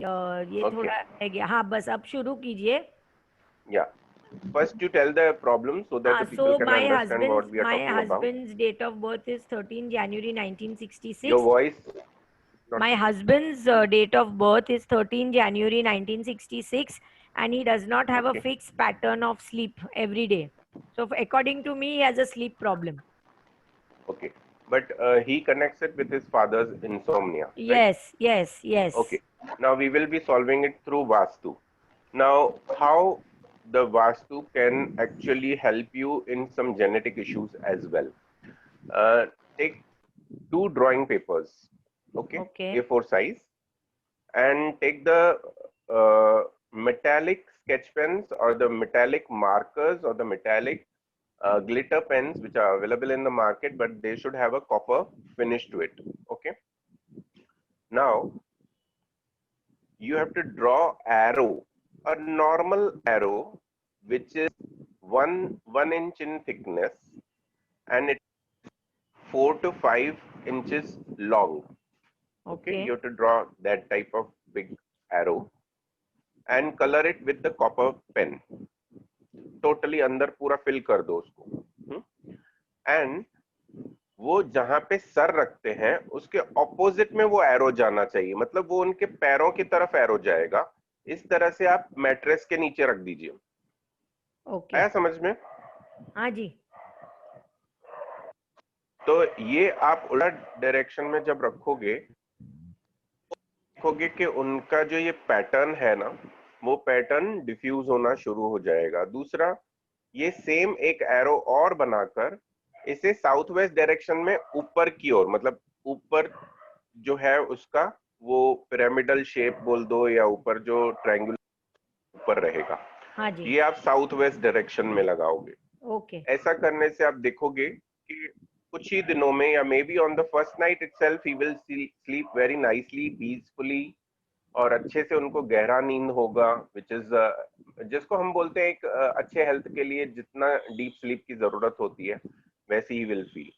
ये Okay. थोड़ा रह गया। हाँ बस अब शुरू कीजिए। Yeah. First, you tell the problem so that the people So can understand what we are my talking about. husband's date of birth is 13 January Your 1966. voice. Not My husband's date of birth is 13 January 1966, and he does not have a okay. fixed pattern of sleep every day. So according to me, he has a sleep problem. Okay. But he connects it with his father's insomnia, right? Yes, yes, yes. Okay. Now we will be solving it through Vastu. Now, how the Vastu can actually help you in some genetic issues as well. Take two drawing papers, okay, Okay. A4 size, and take the metallic sketch pens or the metallic markers or the metallic glitter pens which are available in the market, but they should have a copper finish to it. Okay. Now you have to draw arrow, a normal arrow, which is one inch in thickness, and it's 4 to 5 inches long. Okay, you Okay. have to draw that type of big arrow and color it with the copper pen. Totally अंदर पूरा fill कर दो उसको. And वो जहां पे sir रखते हैं उसके ऑपोजिट में वो एरो जाना चाहिए, मतलब वो उनके पैरों की तरफ एरो जाएगा. इस तरह से आप मैट्रेस के नीचे रख दीजिए. ओके. आया समझ में? हाँ जी. तो ये आप उलट डायरेक्शन में जब रखोगे, देखोगे कि उनका जो ये पैटर्न है ना, वो पैटर्न डिफ्यूज होना शुरू हो जाएगा. दूसरा, ये सेम एक एरो और बनाकर इसे साउथ वेस्ट डायरेक्शन में ऊपर की ओर, मतलब ऊपर जो है उसका वो पिरामिडल शेप बोल दो या ऊपर जो ट्रायंगुलर ऊपर रहेगा, हाँ जी. ये आप साउथ वेस्ट डायरेक्शन में लगाओगे. ओके. ऐसा करने से आप देखोगे कि कुछ ही दिनों में या may be on the first night itself he will sleep very nicely, peacefully, और अच्छे से उनको गहरा नींद होगा, विच इज जिसको हम बोलते हैं एक अच्छे हेल्थ के लिए जितना डीप स्लीप की जरूरत होती है वैसे ही विल फील.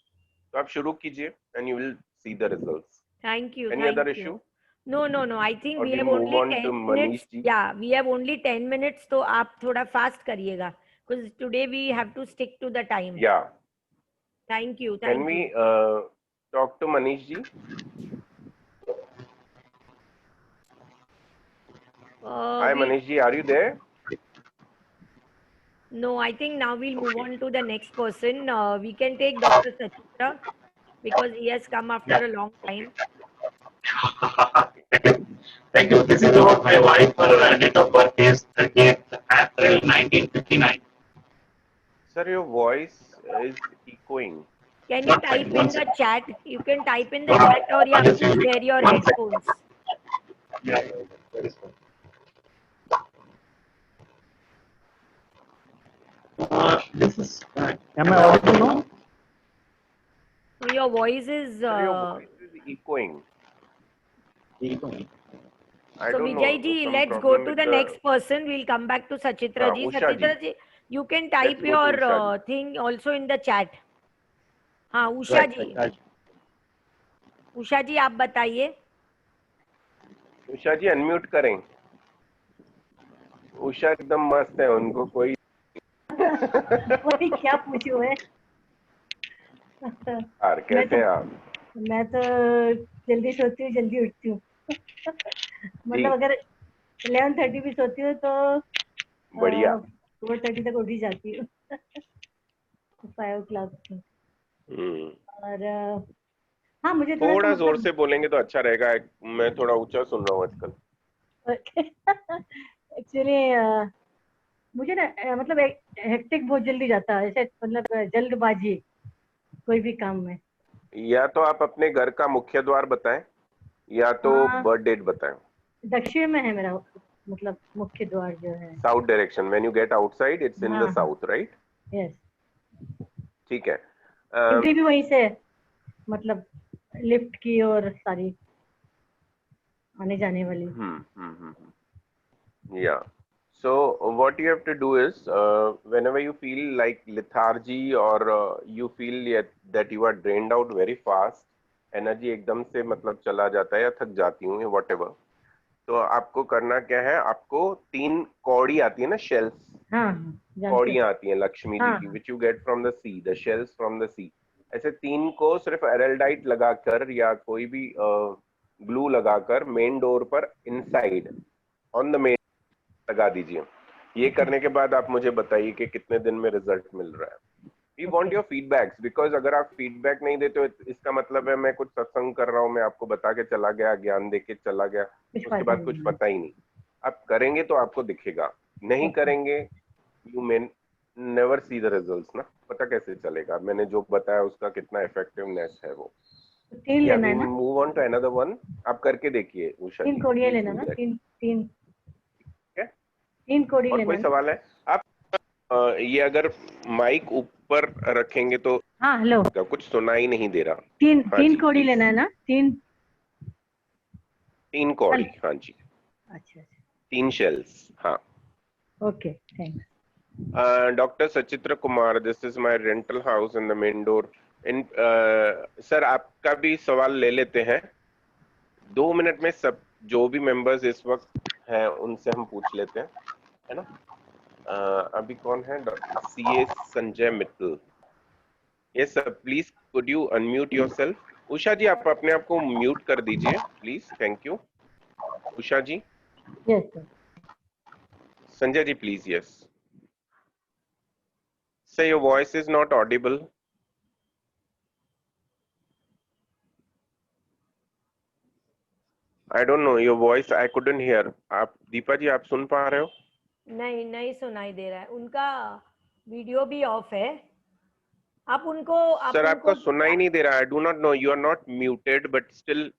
तो आप शुरू कीजिए and you will see the results. Thank you. Any other Thank issue you. No, no, no. I think और we we have move only on 10 two minutes. Manish ji? Yeah, we have only 10 minutes. तो आप थोड़ा fast करिएगा. Because today we have to stick to the time. या Thank you. Can Thank we you. Talk to Manish ji? Hi We, Manish ji, are you there? no, I think now we'll move on to the next person. We can take Dr. Sachitra because he has come after a long time. Thank you. This is about my wife. Her date of birth is 30th April 1959. Sir, your voice is echoing. Can you type in the chat? You can type in the chat or yeah, Just please wear your 1 second. headphones. Yeah, that is fine. This is. Am I audible now? So your voice is. Sir, your voice is echoing. I So don't Vijay know, ji, some let's go problem to with the next person. We'll come back to Sachitra ji. Usha ji. Sachitra ji, you can type Let's go to your Usha ji. thing also in the chat. हाँ उषा जी. उषा जी आप बताइए. उषा जी unmute करें. उषा एकदम मस्त है, उनको कोई वही क्या पूछूं है. यार कैसे हैं आप? मैं तो जल्दी सोती हूँ, जल्दी उठती हूँ. मतलब अगर 11:30 भी सोती हूँ तो बढ़िया. 4:30 तक उठ ही जाती हूँ. 5 o'clock. और हाँ मुझे थोड़ा जोर से बोलेंगे तो अच्छा रहेगा, मैं थोड़ा ऊंचा सुन रहा हूँ आजकल. एक्चुअली मुझे ना मतलब हेक्टिक बहुत जल्दी जाता है, ऐसे मतलब जल्दबाजी कोई भी काम में. या तो आप अपने घर का मुख्य द्वार बताएं या तो बर्थ डेट बताएं. दक्षिण में है मेरा मतलब मुख्य द्वार जो है. South direction. When you get outside it's in the south, right? Yes. ठीक है. एंट्री भी वहीं से, मतलब लिफ्ट की और सारी आने जाने वाली. Yeah. So what you have to do is whenever you feel like lethargy or you feel that you are drained out very fast, energy एकदम से मतलब चला जाता है या थक जाती हूँ, whatever, तो आपको करना क्या है, आपको 3 कौड़ी आती है ना, शेल्स, हाँ हाँ जानते कौड़ियां आती हैं लक्ष्मी जी हाँ, की, which you get from the sea, the shells from the sea. ऐसे 3 को सिर्फ एरल्डाइट लगाकर या कोई भी ग्लू लगाकर मेन डोर पर इनसाइड ऑन द मेन लगा दीजिए। ये करने के बाद आप मुझे बताइए कि कितने दिन में रिजल्ट मिल रहा है। We want your feedbacks, because अगर आप फीडबैक नहीं देते हो इसका मतलब है मैं कुछ सत्संग कर रहा हूँ, मैं आपको बता के चला गया, ज्ञान दे के चला गया, कुछ उसके फायदा बाद कुछ नहीं है। पता ही नहीं। आप करेंगे तो आपको दिखेगा, नहीं ओके, करेंगे you may never see the results ना, पता कैसे चलेगा मैंने जो बताया उसका कितना इफेक्टिवनेस है वो। तो 3 या लेना वी है ना, move on to another one, आप करके देखिए उषा 3 जी, कौड़ियाँ प्लीज लेना डू ना, दैट। 3 3 कौड़ी और लेना कोई ना। सवाल है? आप ये अगर माइक ऊपर रखेंगे तो हाँ हेलो, कुछ सुनाई नहीं दे रहा। 3 हाँ 3 जी कौड़ी प्लीज। लेना है ना, 3। 3 कौड़ी, हाँ जी, अच्छा अच्छा, 3 शेल्स, हाँ। Okay thanks. डॉक्टर सचित्र Kumar, this is my rental house in the main door. In sir आपका भी सवाल ले लेते हैं 2 मिनट में, सब जो भी मेंबर्स इस वक्त हैं उनसे हम पूछ लेते हैं, है ना। अभी कौन है? CA Sanjay Mittal. Yes sir, please could you unmute yourself. Usha ji आप अपने आप को म्यूट कर दीजिए please, thank you. Usha ji. Yes sir. Sanjay ji please, yes sir, your voice is not audible. I don't know your voice, I couldn't hear. आप दीपा जी आप सुन पा रहे हो? नहीं नहीं सुनाई दे रहा है, उनका वीडियो भी ऑफ है। आप सर आपका उनको सुना ही नहीं दे रहा। I do not know, you are not muted but still.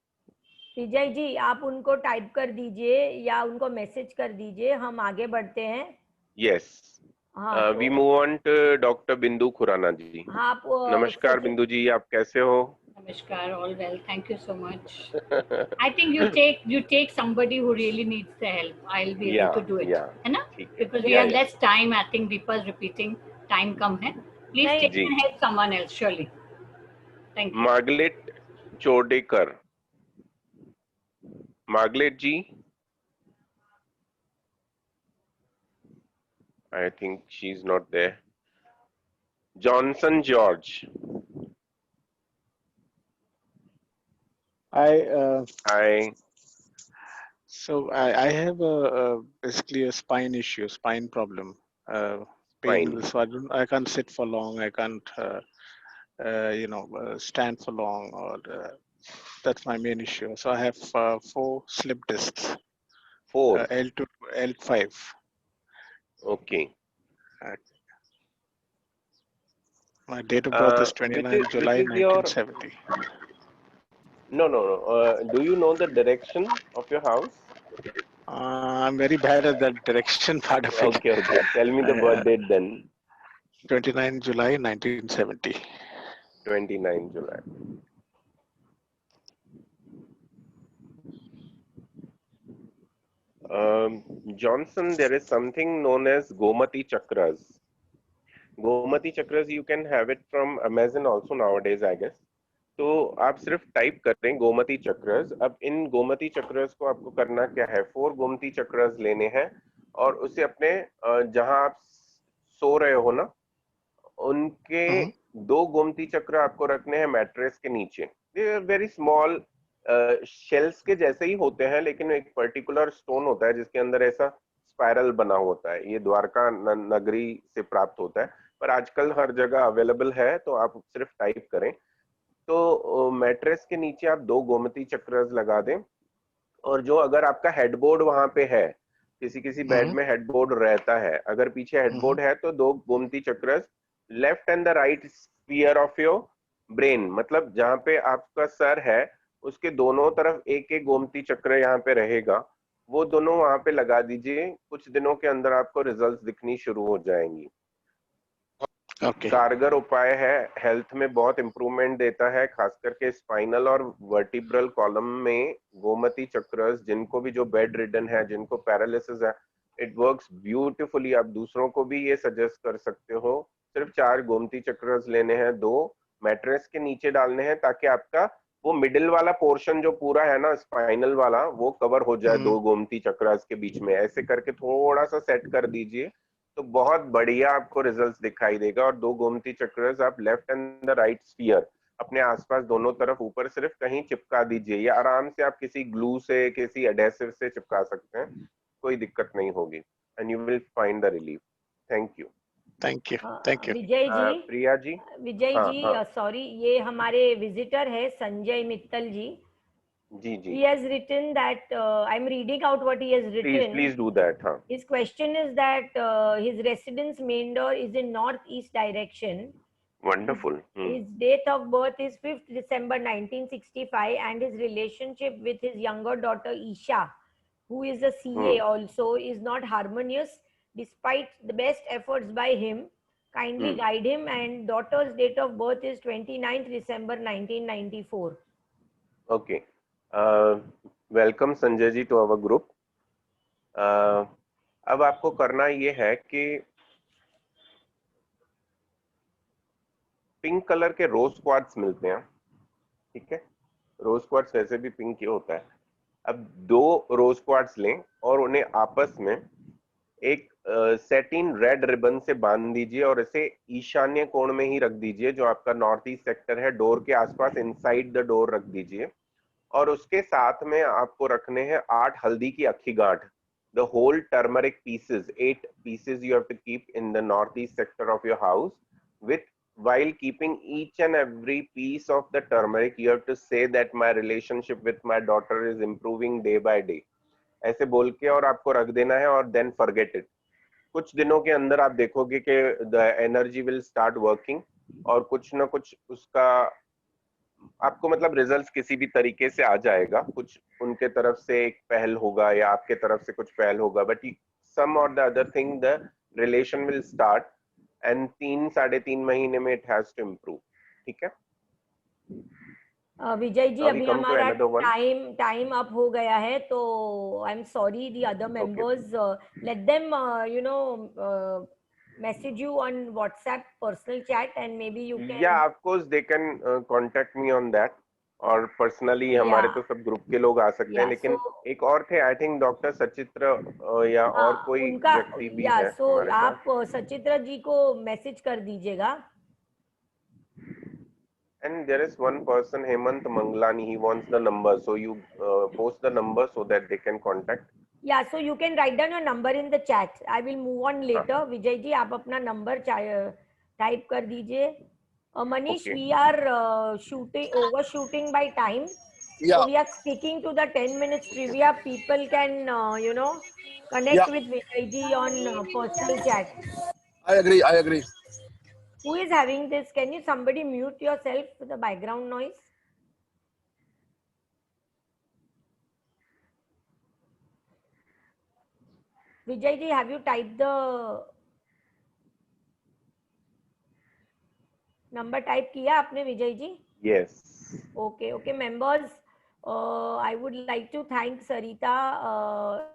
Vijay ji आप उनको टाइप कर दीजिए या उनको मैसेज कर दीजिए, हम आगे बढ़ते हैं। यस, हाँ तो we move on to doctor Bindu Khurana जी। हाँ आप नमस्कार बिंदु जी, आप कैसे हो? Namaskar, all well. Thank you so much. I think you take somebody who really needs the help. I'll be या able to do it, या है ना? ठीक है, Because we या have या less time. I think Deepa is repeating. Time कम है. Please नहीं take ji. and help someone else. Surely. Thank you. Margaret Chodekar, Margaret ji, I think she is not there. Johnson George, hi. I have basically a spine issue, spine problem, pain. Fine, So I can't sit for long. I can't, stand for long, or that's my main issue. So I have 4 slip discs, 4, L2 to L5. Okay. Uh, my date of birth is which 29 July is your, 1970. No no no, do you know the direction of your house? I'm very bad at that direction part of it. Okay, okay, tell me the birth date then. 29 July 1970. 29 July. Johnson, there is something known as Gomati Chakras. Gomati Chakras, you can have it from Amazon also nowadays, I guess. तो आप सिर्फ type करते हैं Gomti chakras. अब इन Gomti chakras को आपको करना क्या है, 4 गोमती चक्रस लेने हैं और उसे अपने जहां आप सो रहे हो ना, उनके Mhm. 2 गोमती चक्र आपको रखने हैं मैट्रेस के नीचे। They are very small, shells के जैसे ही होते हैं, लेकिन एक पर्टिकुलर स्टोन होता है जिसके अंदर ऐसा स्पाइरल बना होता है। ये द्वारका नगरी से प्राप्त होता है, पर आजकल हर जगह अवेलेबल है, तो आप सिर्फ टाइप करें। तो मैट्रेस के नीचे आप 2 गोमती चक्रस लगा दें, और जो अगर आपका हेडबोर्ड वहां पे है, किसी किसी बेड में हेडबोर्ड रहता है, अगर पीछे हेडबोर्ड है तो 2 Gomti chakras left and the right sphere of your brain, मतलब जहां पे आपका सर है उसके दोनों तरफ एक एक गोमती चक्र यहाँ पे रहेगा, वो दोनों वहां पे लगा दीजिए। कुछ दिनों के अंदर आपको रिजल्ट्स दिखनी शुरू हो जाएंगी। Okay. कारगर उपाय है, हेल्थ में बहुत इंप्रूवमेंट देता है, खास करके स्पाइनल और वर्टिब्रल कॉलम में गोमती चक्रस, जिनको भी जो बेड रिडन है, जिनको पैरालिसिस है, इट वर्क्स ब्यूटीफुली। आप दूसरों को भी ये सजेस्ट कर सकते हो। सिर्फ 4 गोमती चक्रस लेने हैं, 2 मैट्रेस के नीचे डालने हैं, ताकि आपका वो मिडिल वाला पोर्शन जो पूरा है ना स्पाइनल वाला, वो कवर हो जाए दो गोमती चक्रास के बीच में, ऐसे करके थोड़ा सा सेट कर दीजिए तो बहुत बढ़िया आपको रिजल्ट्स दिखाई देगा। और दो गोमती चक्रास आप left and the right sphere अपने आसपास दोनों तरफ ऊपर सिर्फ कहीं चिपका दीजिए, या आराम से आप किसी ग्लू से किसी एडेसिव से चिपका सकते हैं, कोई दिक्कत नहीं होगी, and you will find the relief. Thank you. Thank you. Thank you. Vijay ji, Priya ji, विजय हाँ जी, हाँ सॉरी, ये हमारे विजिटर है संजय मित्तल जी. जी जी, He has written that I'm reading out what he has please written. Please do that. हाँ, His question is that his residence main door is in northeast direction. Wonderful. His date of birth is 5th December 1965, and his relationship with his younger daughter Isha, who is a CA also, is not harmonious despite the best efforts by him. Kindly guide him, and daughter's date of birth is 29th December 1994. Okay, welcome Sanjay ji to our group. अब आपको करना ये है कि pink colour के रोज quartz मिलते हैं, ठीक है, रोज क्वार्ट्स वैसे भी पिंक ही होता है। अब दो रोज क्वार्ट्स लें और उन्हें आपस में एक सेटिन रेड रिबन से बांध दीजिए और इसे ईशान्य कोण में ही रख दीजिए, जो आपका नॉर्थ ईस्ट सेक्टर है, डोर के आसपास इनसाइड द डोर रख दीजिए। और उसके साथ में आपको रखने हैं 8 हल्दी की अक्खी गांठ, the whole turmeric pieces, 8 pieces you have to keep in the northeast sector of your house, with while keeping each and every piece of the turmeric you have to say that my relationship with my daughter is improving day by day, ऐसे बोल के और आपको रख देना है और then forget it. कुछ दिनों के अंदर आप देखोगे कि the energy will start working, और कुछ ना कुछ उसका आपको मतलब रिजल्ट किसी भी तरीके से आ जाएगा। कुछ उनके तरफ से एक पहल होगा या आपके तरफ से कुछ पहल होगा, बट सम और the other thing the relation will start, and 3-3.5 महीने में इट हैज टू इम्प्रूव। ठीक है विजय जी, Now we अभी come to हमारा another one. टाइम अप हो गया है, तो I am sorry the other members, let them message you on WhatsApp personal chat, and maybe you can. Yeah, of course they can contact me on that, और personally हमारे Yeah. तो सब group के लोग आ सकते हैं, Yeah, लेकिन so एक और थे, आई थिंक डॉक्टर सचित्र या और कोई उनका, व्यक्ति भी या है सो हमारे आप साथ। सचित्रा जी को मैसेज कर दीजिएगा। And there is one person, Hemant Manglani, he wants the number, so you post the number so that they can contact. या so you can write down your number in the chat, I will move on later. Vijay ji, आप अपना number type कर दीजिए। Manish, Okay. We are over shooting by time, so we are sticking to the 10 minutes trivia. People can connect with Vijay ji on personal chat. I agree. Who is having this? Can you somebody mute yourself for the background noise? Vijay ji, have you typed the number? Type किया आपने Vijay ji? Yes. Okay, members. I would like to thank Sarita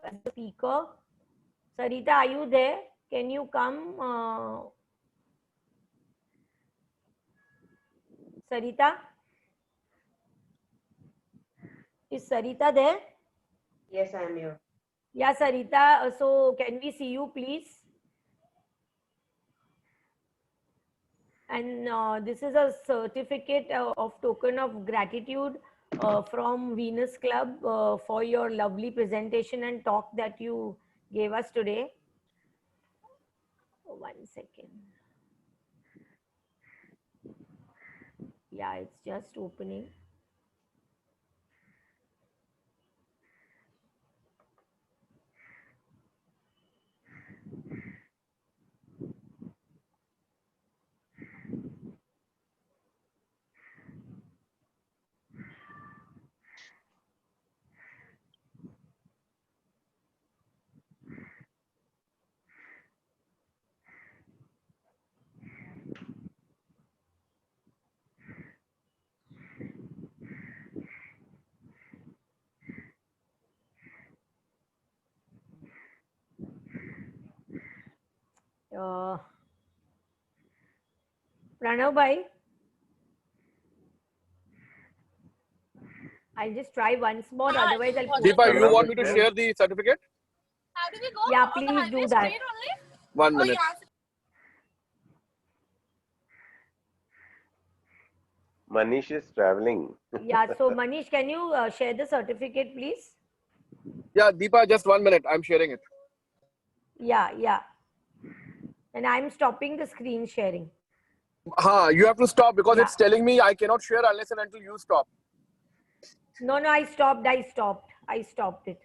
as the speaker. Sarita, are you there? Can you come? Sarita? Is Sarita there? Yes, I am here. Yeah, Sarita. So can we see you, please? And this is a certificate of token of gratitude from Venus Club for your lovely presentation and talk that you gave us today. 1 second. Yeah, it's just opening. Pranav भाई, I'll just try once more. Otherwise, I'll post Deepa, it. you want me to share the certificate? How do we go? Yeah, On the please highway do that. straight only? 1 Oh, minute. yeah. Manish is traveling. Yeah. So Manish, can you share the certificate, please? Yeah, Deepa, just 1 minute. I'm sharing it. Yeah, yeah. And I'm stopping the screen sharing. You have to stop because Yeah. it's telling me I cannot share unless and until you stop. No, no, I stopped. I stopped it.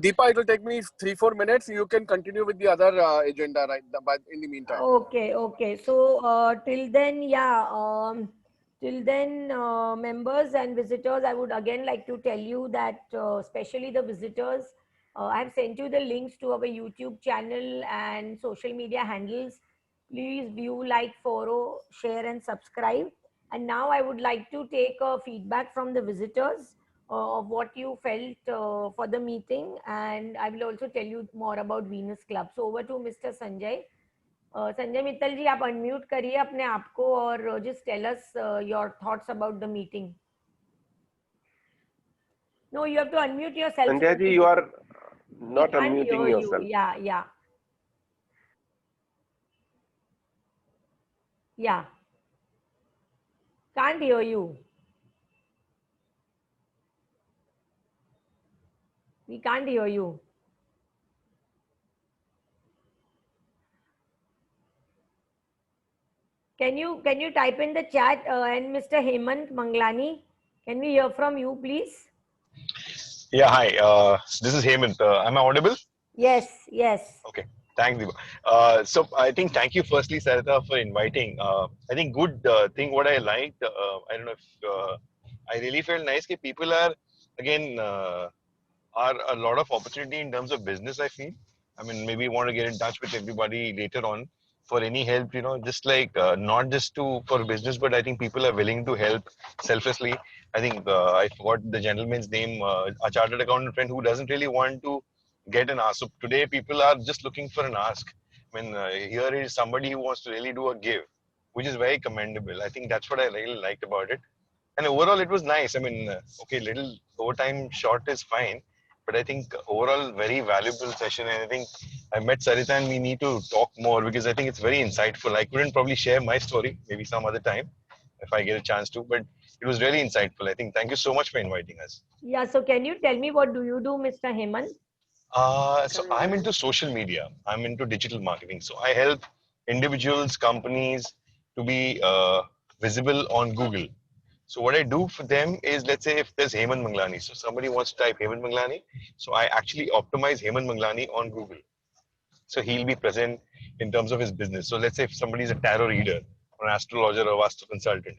Deepa, it will take me 3-4 minutes. You can continue with the other agenda but in the meantime. Okay, okay. So till then, yeah, till then, members and visitors, I would again like to tell you that, especially the visitors, I have sent you the links to our YouTube channel and social media handles. Please view, like, follow, share, and subscribe. And now I would like to take feedback from the visitors of what you felt for the meeting, and I will also tell you more about Venus Club. So over to Mr. Sanjay. Sanjay Mittal जी, आप unmute करिए अपने आप को और just tell us your thoughts about the meeting. No, you have to unmute yourself. Sanjay ji, you are not We can't unmuting hear you. yourself. Yeah, yeah. Yeah. Can't hear you. We can't hear you. Can you type in the chat, and Mr. Hemant Manglani, can we hear from you, please? Yeah, hi. This is Hemant. Am I audible? Yes, yes. Okay. Thanks, Deepa. So I think thank you firstly, Sarita, for inviting. I think good thing what I liked. I don't know if I really felt nice. That people are again are a lot of opportunity in terms of business. I feel. I mean, maybe want to get in touch with everybody later on for any help. You know, just like not just to for business, but I think people are willing to help selflessly. I think I forgot the gentleman's name, a chartered accountant friend who doesn't really want to get an ask. So today people are just looking for an ask. I mean, here is somebody who wants to really do a give, which is very commendable. I think that's what I really liked about it. And overall, it was nice. I mean, okay, little overtime short is fine, but I think overall very valuable session. And I think I met Sarita and we need to talk more because I think it's very insightful. I couldn't probably share my story, maybe some other time if I get a chance to, but it was really insightful. I think thank you so much for inviting us. Yeah, so can you tell me what do you do, Mr. Hemant? So I'm into social media. I'm into digital marketing. So I help individuals, companies to be visible on Google. So what I do for them is, let's say if there's Hemant Manglani, so somebody wants to type Hemant Manglani, so I actually optimize Hemant Manglani on Google. So he'll be present in terms of his business. So let's say if somebody is a tarot reader or an astrologer or vastu consultant.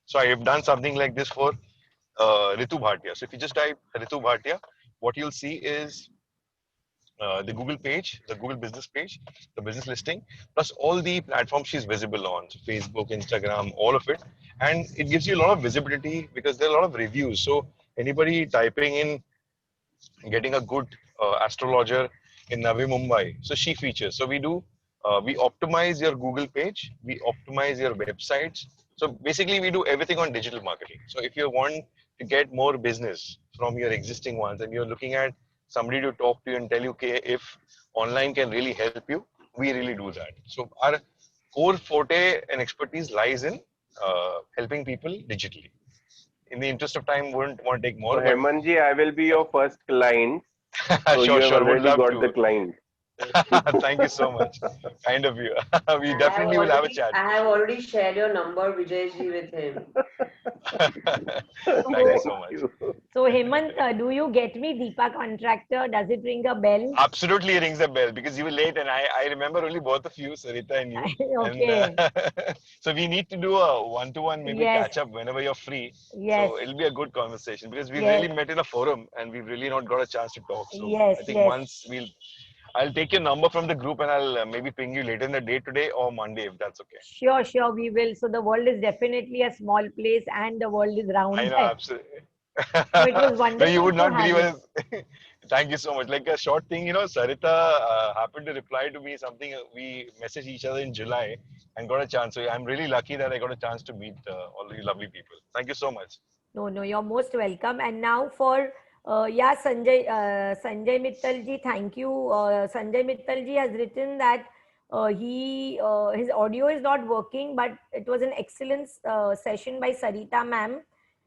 So I have done something like this for Ritu Bhatia. So if you just type Ritu Bhatia, what you'll see is the Google page, the Google business page, the business listing, plus all the platforms she's visible on, so Facebook, Instagram, all of it. And it gives you a lot of visibility because there are a lot of reviews. So anybody typing in, getting a good astrologer in Navi Mumbai, so she features. So we optimize your Google page, we optimize your websites. So basically we do everything on digital marketing. So if you want to get more business from your existing ones and you're looking at somebody to talk to you and tell you, okay, if online can really help you, we really do that. So our core forte and expertise lies in helping people digitally. In the interest of time, wouldn't want to take more. So Hemant ji, I will be your first client. So you Sure, have sure. Would already love got to. the client. Thank you so much. Kind of you. We definitely will have a chat. I have already shared your number, Vijayji, with him. Thank you so much. So Hemant, do you get me Deepa Contractor? Does it ring a bell? Absolutely rings a bell because you were late and I remember only both of you, Sarita and you. Okay. And so we need to do a one-to-one, maybe Yes. catch up whenever you're free. Yes. So it'll be a good conversation because we've Yes. really met in a forum and we've really not got a chance to talk. So Yes, I think yes. once I'll take your number from the group and I'll maybe ping you later in the day today or Monday if that's okay. Sure, sure, we will. So the world is definitely a small place and the world is round. I know, absolutely. So it was No, wonderful you would to not have believe you. us. Thank you so much. Like a short thing, Sarita happened to reply to me something. We messaged each other in July and got a chance. So I'm really lucky that I got a chance to meet all you lovely people. Thank you so much. No, no, you're most welcome. And now for Sanjay Mittalji, thank you. Sanjay Mittalji has written that his audio is not working, but it was an excellent session by Sarita ma'am,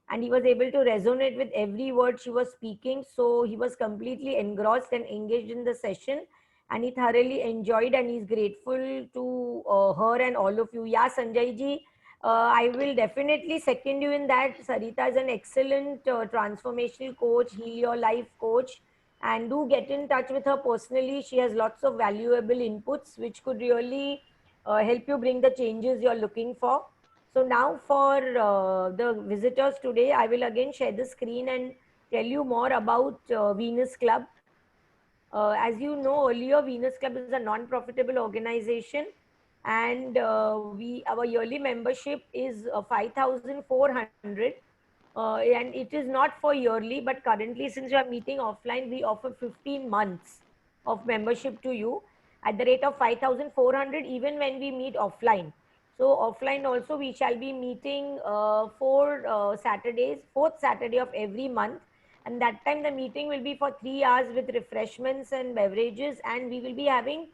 and he was able to resonate with every word she was speaking. So he was completely engrossed and engaged in the session, and he thoroughly enjoyed, and he's grateful to her and all of you. Yeah, Sanjay ji. I will definitely second you in that. Sarita is an excellent transformational coach, heal your life coach, and do get in touch with her personally. She has lots of valuable inputs which could really help you bring the changes you're looking for. So now for the visitors today, I will again share the screen and tell you more about Venus Club. As you know earlier, Venus Club is a non-profitable organization, and our yearly membership is 5,400, and it is not for yearly, but currently since we are meeting offline, we offer 15 months of membership to you at the rate of 5,400 even when we meet offline. So offline also we shall be meeting fourth Saturday of every month, and that time the meeting will be for 3 hours with refreshments and beverages, and we will be having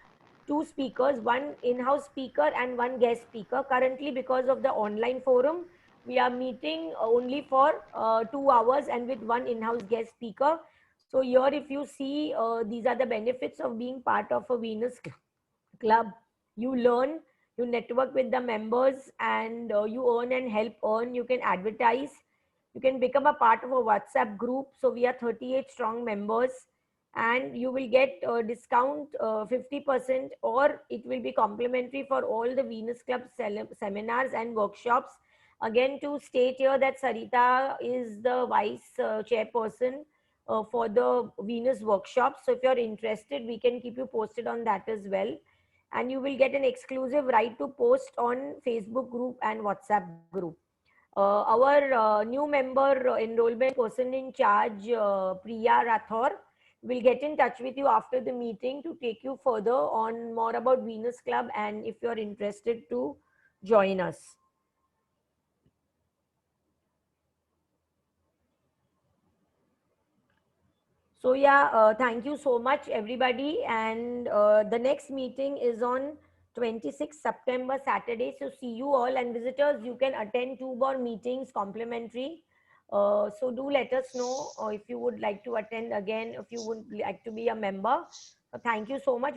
two speakers, one in-house speaker and one guest speaker. Currently, because of the online forum, we are meeting only for 2 hours and with one in-house guest speaker. So here, if you see, these are the benefits of being part of a Venus Club. You learn, you network with the members, and you earn and help earn. You can advertise. You can become a part of a WhatsApp group. So we are 38 strong members, and you will get a discount 50%, or it will be complimentary for all the Venus Club seminars and workshops. Again, to state here that Sarita is the vice chairperson for the Venus workshops. So if you're interested, we can keep you posted on that as well. And you will get an exclusive right to post on Facebook group and WhatsApp group. Our new member enrollment person in charge, Priya Rathor, will get in touch with you after the meeting to take you further on more about Venus Club, and if you're interested to join us. So yeah, thank you so much everybody, and the next meeting is on 26 September Saturday. So see you all, and visitors, you can attend 2 more meetings complimentary. So do let us know if you would like to attend again, if you would like to be a member. Thank you so much.